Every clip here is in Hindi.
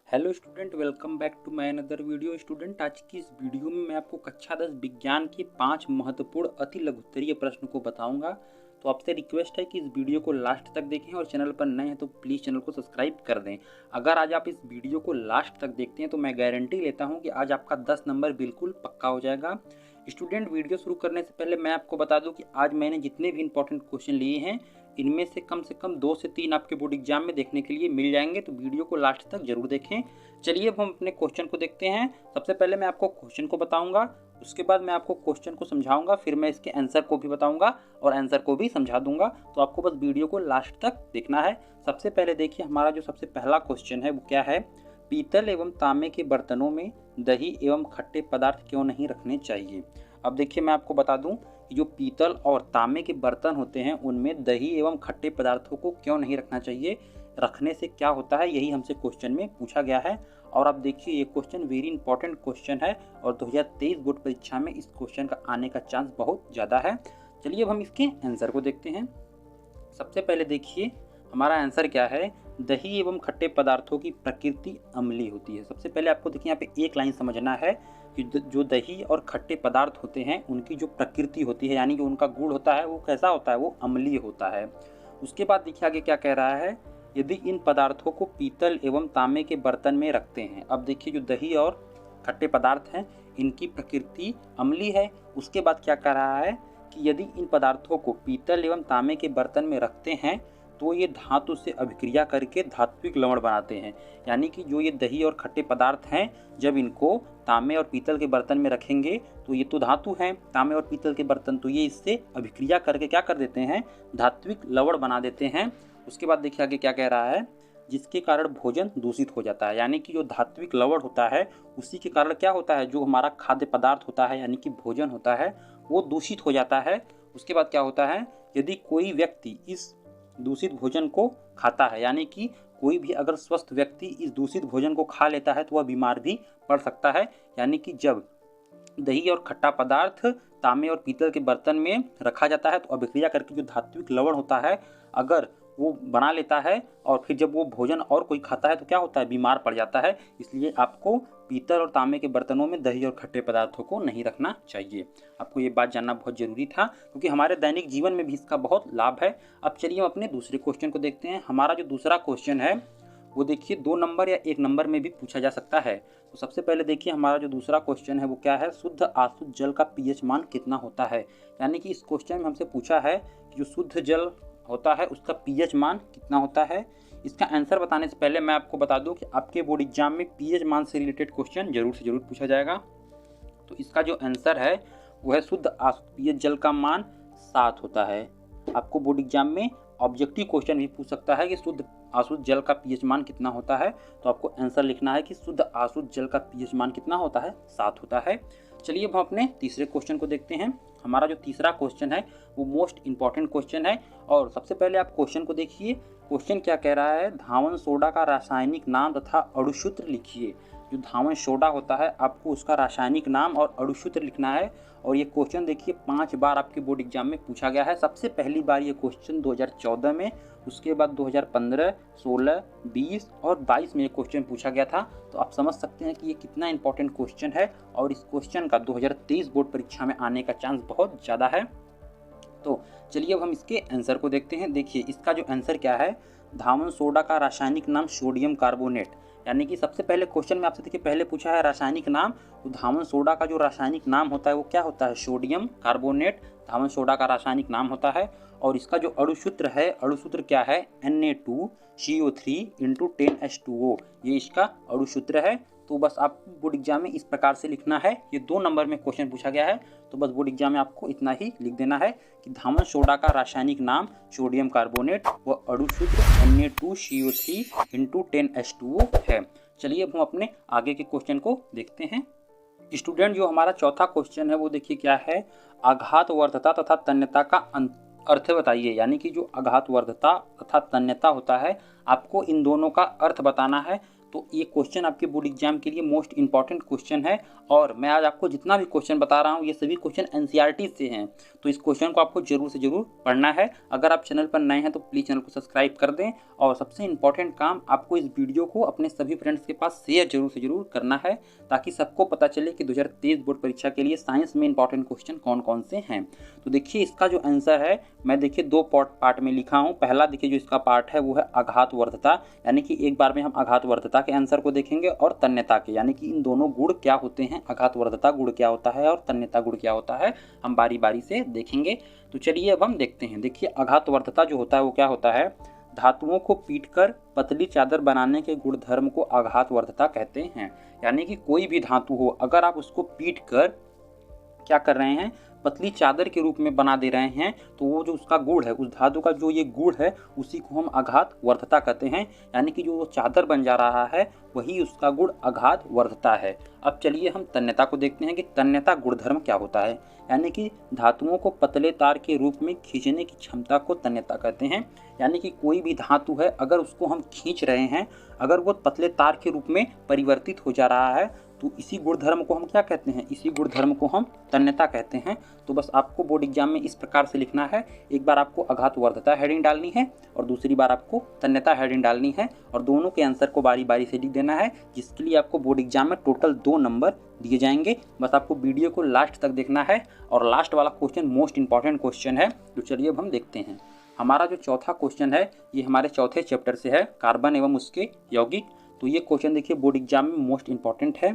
Hello student, welcome back to my another video. Student, आज की इस वीडियो में मैं आपको कक्षा 10 विज्ञान के 5 महत्वपूर्ण अति लघुत्तरीय प्रश्न को बताऊंगा। तो आपसे रिक्वेस्ट है कि इस वीडियो को लास्ट तक देखें और चैनल पर नए हैं तो प्लीज़ चैनल को सब्सक्राइब कर दें। अगर आज आप इस वीडियो को लास्ट तक देखते हैं तो मैं गारंटी लेता हूँ कि आज आपका 10 नंबर बिल्कुल पक्का हो जाएगा। स्टूडेंट, वीडियो शुरू करने से पहले मैं आपको बता दूं कि आज मैंने जितने भी इंपॉर्टेंट क्वेश्चन लिए हैं इनमें से कम 2 से 3 आपके बोर्ड एग्जाम में देखने के लिए मिल जाएंगे, तो वीडियो को लास्ट तक जरूर देखें। चलिए अब हम अपने क्वेश्चन को देखते हैं। सबसे पहले मैं आपको क्वेश्चन को बताऊंगा, उसके बाद मैं आपको क्वेश्चन को समझाऊंगा, फिर मैं इसके आंसर को भी बताऊंगा और आंसर को भी समझा दूंगा। तो आपको बस वीडियो को लास्ट तक देखना है। सबसे पहले देखिए, हमारा जो सबसे पहला क्वेश्चन है वो क्या है। पीतल एवं तांबे के बर्तनों में दही एवं खट्टे पदार्थ क्यों नहीं रखने चाहिए। अब देखिए, मैं आपको बता दूं कि जो पीतल और तांबे के बर्तन होते हैं उनमें दही एवं खट्टे पदार्थों को क्यों नहीं रखना चाहिए, रखने से क्या होता है, यही हमसे क्वेश्चन में पूछा गया है। और आप देखिए, ये क्वेश्चन वेरी इंपॉर्टेंट क्वेश्चन है और 2023 बोर्ड परीक्षा में इस क्वेश्चन का आने का चांस बहुत ज़्यादा है। चलिए अब हम इसके आंसर को देखते हैं। सबसे पहले देखिए, हमारा आंसर क्या है। दही एवं खट्टे पदार्थों की प्रकृति अम्लीय होती है। सबसे पहले आपको देखिए, यहाँ पे एक लाइन समझना है कि जो दही और खट्टे पदार्थ होते हैं उनकी जो प्रकृति होती है, यानी जो उनका गुण होता है वो कैसा होता है, वो अम्लीय होता है। उसके बाद देखिए आगे क्या कह रहा है। यदि इन पदार्थों को पीतल एवं तांबे के बर्तन में रखते हैं। अब देखिए, जो दही और खट्टे पदार्थ हैं इनकी प्रकृति अम्लीय है। उसके बाद क्या कह रहा है कि यदि इन पदार्थों को पीतल एवं तांबे के बर्तन में रखते हैं तो ये धातु से अभिक्रिया करके धात्विक लवण बनाते हैं। यानी कि जो ये दही और खट्टे पदार्थ हैं, जब इनको तांबे और पीतल के बर्तन में रखेंगे तो ये तो धातु हैं, तांबे और पीतल के बर्तन, तो ये इससे अभिक्रिया करके क्या कर देते हैं, धात्विक लवण बना देते हैं। उसके बाद देखिए आगे क्या कह रहा है, जिसके कारण भोजन दूषित हो जाता है। यानी कि जो धात्विक लवण होता है उसी के कारण क्या होता है, जो हमारा खाद्य पदार्थ होता है यानी कि भोजन होता है वो दूषित हो जाता है। उसके बाद क्या होता है, यदि कोई व्यक्ति इस दूषित भोजन को खाता है, यानी कि कोई भी अगर स्वस्थ व्यक्ति इस दूषित भोजन को खा लेता है तो वह बीमार भी पड़ सकता है। यानी कि जब दही और खट्टा पदार्थ तांबे और पीतल के बर्तन में रखा जाता है तो अभिक्रिया करके जो धात्विक लवण होता है अगर वो बना लेता है और फिर जब वो भोजन और कोई खाता है तो क्या होता है, बीमार पड़ जाता है। इसलिए आपको पीतल और तांबे के बर्तनों में दही और खट्टे पदार्थों को नहीं रखना चाहिए। आपको ये बात जानना बहुत ज़रूरी था क्योंकि हमारे दैनिक जीवन में भी इसका बहुत लाभ है। अब चलिए हम अपने दूसरे क्वेश्चन को देखते हैं। हमारा जो दूसरा क्वेश्चन है वो देखिए 2 नंबर या 1 नंबर में भी पूछा जा सकता है। तो सबसे पहले देखिए, हमारा जो दूसरा क्वेश्चन है वो क्या है, शुद्ध अशुद्ध जल का पीएच मान कितना होता है। यानी कि इस क्वेश्चन में हमसे पूछा है कि जो शुद्ध जल होता है उसका पीएच मान कितना होता है। इसका आंसर बताने से पहले मैं आपको बता दूं कि आपके बोर्ड एग्जाम में पीएच मान से रिलेटेड क्वेश्चन जरूर से जरूर पूछा जाएगा। तो इसका जो आंसर है वो है शुद्ध अशुद्ध पीएच जल का मान 7 होता है। आपको बोर्ड एग्जाम में ऑब्जेक्टिव क्वेश्चन भी पूछ सकता है कि शुद्ध अशुद्ध जल का पीएच मान कितना होता है, तो आपको आंसर लिखना है कि शुद्ध अशुद्ध जल का पीएच मान कितना होता है, 7 होता है। चलिए अब हम अपने तीसरे क्वेश्चन को देखते हैं। हमारा जो तीसरा क्वेश्चन है वो मोस्ट इंपॉर्टेंट क्वेश्चन है और सबसे पहले आप क्वेश्चन को देखिए। क्वेश्चन क्या कह रहा है, धावन सोडा का रासायनिक नाम तथा अणुसूत्र लिखिए। जो धावन सोडा होता है आपको उसका रासायनिक नाम और अणुसूत्र लिखना है। और ये क्वेश्चन देखिए 5 बार आपके बोर्ड एग्जाम में पूछा गया है। सबसे पहली बार ये क्वेश्चन 2014 में, उसके बाद 2015, 16, 20 और 22 में ये क्वेश्चन पूछा गया था। तो आप समझ सकते हैं कि ये कितना इंपॉर्टेंट क्वेश्चन है और इस क्वेश्चन का 2023 बोर्ड परीक्षा में आने का चांस बहुत ज़्यादा है। तो चलिए अब हम इसके आंसर को देखते हैं। देखिए इसका जो आंसर क्या है, धावन सोडा का रासायनिक नाम सोडियम कार्बोनेट। यानी कि सबसे पहले क्वेश्चन में आपसे देखिए पहले पूछा है रासायनिक नाम, तो धावन सोडा का जो रासायनिक नाम होता है वो क्या होता है, सोडियम कार्बोनेट धावन सोडा का रासायनिक नाम होता है। और इसका जो अणुसूत्र है, अणुसूत्र क्या है, Na2CO3 × 10H2O, ये इसका अणुसूत्र है। तो बस आप बोर्ड एग्जाम में इस प्रकार से लिखना है। ये 2 नंबर में क्वेश्चन पूछा गया है तो बस बोर्ड एग्जाम में आपको इतना ही लिख देना है कि धावन सोडा का रासायनिक नाम सोडियम कार्बोनेट व अणुसूत्र Na2CO3 × 10H2O है। चलिए अब हम अपने आगे के क्वेश्चन को देखते हैं। स्टूडेंट, जो हमारा चौथा क्वेश्चन है वो देखिए क्या है, आघातवर्धता तथा तन्यता का अर्थ बताइए। यानी कि जो आघातवर्धता तथा तन्यता होता है आपको इन दोनों का अर्थ बताना है। तो ये क्वेश्चन आपके बोर्ड एग्जाम के लिए मोस्ट इंपॉर्टेंट क्वेश्चन है। और मैं आज आपको जितना भी क्वेश्चन बता रहा हूँ ये सभी क्वेश्चन एनसीईआरटी से हैं, तो इस क्वेश्चन को आपको जरूर से जरूर पढ़ना है। अगर आप चैनल पर नए हैं तो प्लीज़ चैनल को सब्सक्राइब कर दें, और सबसे इंपॉर्टेंट काम आपको इस वीडियो को अपने सभी फ्रेंड्स के पास शेयर जरूर से जरूर करना है, ताकि सबको पता चले कि 2023 बोर्ड परीक्षा के लिए साइंस में इंपॉर्टेंट क्वेश्चन कौन कौन से हैं। तो देखिए इसका जो आंसर है मैं देखिए दो पार्ट में लिखा हूँ। पहला देखिए जो इसका पार्ट है वो है आघातवर्धता, यानी कि एक बार में हम आघातवर्धता के आंसर को देखेंगे और तन्यता के, यानी कि इन दोनों गुण क्या होते हैं, आघातवर्धता गुण क्या होता है और तन्यता गुण क्या होता है, हम बारी बारी से देखेंगे। तो चलिए अब हम देखते हैं। देखिए आघातवर्धता जो होता है वो क्या होता है, धातुओं को पीटकर पतली चादर बनाने के गुणधर्म को आघातवर्धता कहते हैं। यानी कि कोई भी धातु हो, अगर आप उसको पीट कर क्या कर रहे हैं, पतली चादर के रूप में बना दे रहे हैं, तो वो जो उसका गुण है, उस धातु का जो ये गुण है, उसी को हम आघातवर्धता कहते हैं। यानी कि जो चादर बन जा रहा है वही उसका गुण आघातवर्धता है। अब चलिए हम तन्यता को देखते हैं कि तन्यता गुणधर्म क्या होता है। यानी कि धातुओं को पतले तार के रूप में खींचने की क्षमता को तन्यता कहते हैं। यानी कि कोई भी धातु है अगर उसको हम खींच रहे हैं, अगर वो पतले तार के रूप में परिवर्तित हो जा रहा है, तो इसी गुणधर्म को हम क्या कहते हैं, इसी गुणधर्म को हम तन्यता कहते हैं। तो बस आपको बोर्ड एग्जाम में इस प्रकार से लिखना है, एक बार आपको आघातवर्धता हेडिंग डालनी है और दूसरी बार आपको तन्यता हेडिंग डालनी है, और दोनों के आंसर को बारी बारी से लिख देना है, जिसके लिए आपको बोर्ड एग्जाम में टोटल 2 नंबर दिए जाएंगे। बस आपको वीडियो को लास्ट तक देखना है, और लास्ट वाला क्वेश्चन मोस्ट इंपॉर्टेंट क्वेश्चन है। तो चलिए अब हम देखते हैं। हमारा जो चौथा क्वेश्चन है ये हमारे चौथे चैप्टर से है, कार्बन एवं उसके यौगिक। तो ये क्वेश्चन देखिए बोर्ड एग्जाम में मोस्ट इंपॉर्टेंट है।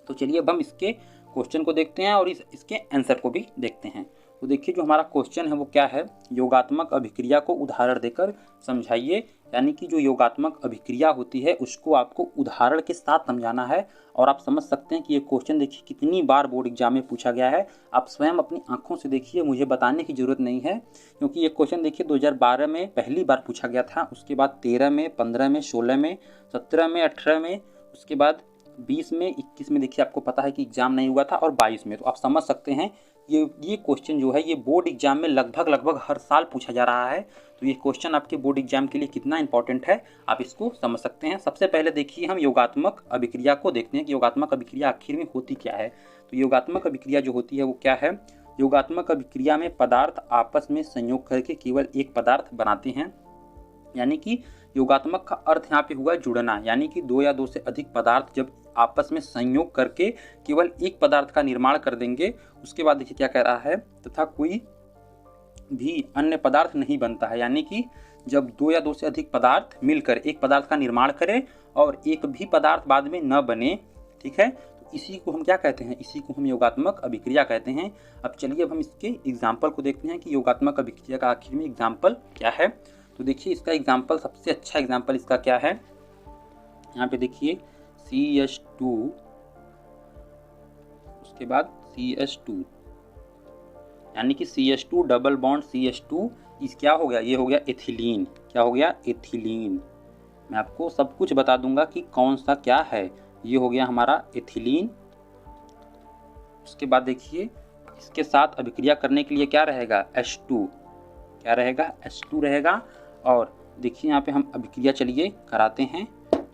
तो चलिए अब हम इसके क्वेश्चन को देखते हैं और इसके आंसर को भी देखते हैं। तो देखिए जो हमारा क्वेश्चन है वो क्या है, योगात्मक अभिक्रिया को उदाहरण देकर समझाइए। यानी कि जो योगात्मक अभिक्रिया होती है उसको आपको उदाहरण के साथ समझाना है। और आप समझ सकते हैं कि ये क्वेश्चन देखिए कितनी बार बोर्ड एग्जाम में पूछा गया है। आप स्वयं अपनी आंखों से देखिए, मुझे बताने की जरूरत नहीं है, क्योंकि ये क्वेश्चन देखिए 2012 में पहली बार पूछा गया था, उसके बाद 13 में, 15 में, 16 में, 17 में, 18 में, उसके बाद 20 में, 21 में देखिए आपको पता है कि एग्जाम नहीं हुआ था, और 22 में। तो आप समझ सकते हैं ये क्वेश्चन जो है ये बोर्ड एग्जाम में लगभग हर साल पूछा जा रहा है। तो ये क्वेश्चन आपके बोर्ड एग्जाम के लिए कितना इंपॉर्टेंट है आप इसको समझ सकते हैं। सबसे पहले देखिए हम योगात्मक अभिक्रिया को देखते हैं कि योगात्मक अभिक्रिया आखिर में होती क्या है। तो योगात्मक अभिक्रिया जो होती है वो क्या है, योगात्मक अभिक्रिया में पदार्थ आपस में संयोग करके केवल एक पदार्थ बनाते हैं। यानी कि योगात्मक का अर्थ यहाँ पे हुआ जुड़ना, यानी कि 2 या 2 से अधिक पदार्थ जब आपस में संयोग करके केवल एक पदार्थ का निर्माण कर देंगे। उसके बाद देखिए क्या कह रहा है, तथा कोई भी अन्य पदार्थ नहीं बनता है। यानी कि जब 2 या 2 से अधिक पदार्थ मिलकर एक पदार्थ का निर्माण करें और एक भी पदार्थ बाद में न बने, ठीक है, तो इसी को हम क्या कहते हैं, इसी को हम योगात्मक अभिक्रिया कहते हैं। अब चलिए अब हम इसके एग्जाम्पल को देखते हैं कि योगात्मक अभिक्रिया का आखिर में एग्जाम्पल क्या है। तो देखिए इसका एग्जाम्पल, सबसे अच्छा एग्जाम्पल इसका क्या है, यहाँ पे देखिए CH2, उसके बाद CH2, यानी कि CH2 डबल बॉन्ड CH2, इस क्या हो गया, ये हो गया एथिलीन। क्या हो गया, एथिलीन। मैं आपको सब कुछ बता दूंगा कि कौन सा क्या है। ये हो गया हमारा एथिलीन। उसके बाद देखिए इसके साथ अभिक्रिया करने के लिए क्या रहेगा, H2, क्या रहेगा, H2 रहेगा। और देखिए यहाँ पे हम अभिक्रिया चलिए कराते हैं।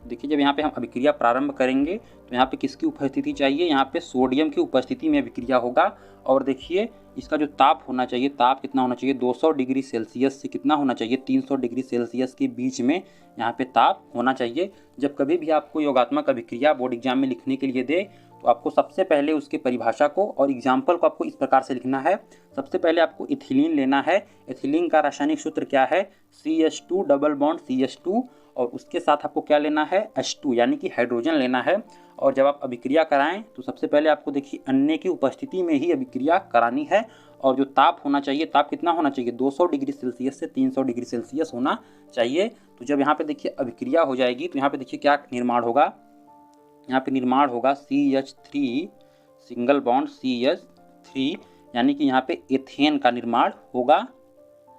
देखिए जब यहाँ पे हम अभिक्रिया प्रारंभ करेंगे तो यहाँ पे किसकी उपस्थिति चाहिए, यहाँ पे सोडियम की उपस्थिति में अभिक्रिया होगा। और देखिए इसका जो ताप होना चाहिए, ताप कितना होना चाहिए, 200 डिग्री सेल्सियस से कितना होना चाहिए, 300 डिग्री सेल्सियस के बीच में यहाँ पे ताप होना चाहिए। जब कभी भी आपको योगात्मक अभिक्रिया बोर्ड एग्जाम में लिखने के लिए दे तो आपको सबसे पहले उसके परिभाषा को और एग्जाम्पल को आपको इस प्रकार से लिखना है। सबसे पहले आपको इथिलीन लेना है। इथिलीन का रासायनिक सूत्र क्या है, CH2 डबल बॉन्ड CH2, और उसके साथ आपको क्या लेना है, H2, यानी कि हाइड्रोजन लेना है। और जब आप अभिक्रिया कराएं तो सबसे पहले आपको देखिए अन्य की उपस्थिति में ही अभिक्रिया करानी है। और जो ताप होना चाहिए, ताप कितना होना चाहिए, 200 डिग्री सेल्सियस से 300 डिग्री सेल्सियस होना चाहिए। तो जब यहाँ पे देखिए अभिक्रिया हो जाएगी तो यहाँ पे देखिए क्या निर्माण होगा, यहाँ पे निर्माण होगा CH3 सिंगल बॉन्ड CH3, यानी कि यहाँ पे एथेन का निर्माण होगा,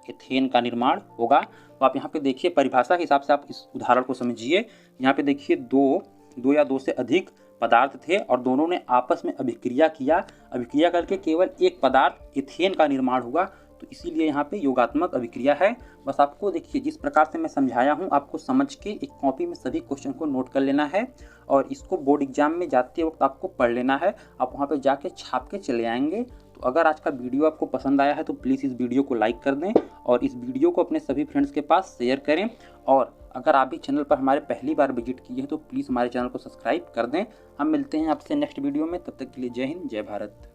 एथेन का निर्माण होगा। तो आप यहाँ पे देखिए परिभाषा के हिसाब से आप इस उदाहरण को समझिए। यहाँ पे देखिए दो या दो से अधिक पदार्थ थे और दोनों ने आपस में अभिक्रिया किया, अभिक्रिया करके केवल एक पदार्थ एथेन का निर्माण हुआ। तो इसीलिए यहाँ पे योगात्मक अभिक्रिया है। बस आपको देखिए जिस प्रकार से मैं समझाया हूँ आपको समझ के एक कॉपी में सभी क्वेश्चन को नोट कर लेना है और इसको बोर्ड एग्जाम में जाते वक्त आपको पढ़ लेना है। आप वहाँ पे जाके छाप के चले आएंगे। तो अगर आज का वीडियो आपको पसंद आया है तो प्लीज़ इस वीडियो को लाइक कर दें और इस वीडियो को अपने सभी फ्रेंड्स के पास शेयर करें। और अगर आप भी चैनल पर हमारे पहली बार विजिट किए हैं तो प्लीज़ हमारे चैनल को सब्सक्राइब कर दें। हम मिलते हैं आपसे नेक्स्ट वीडियो में, तब तक के लिए जय हिंद जय भारत।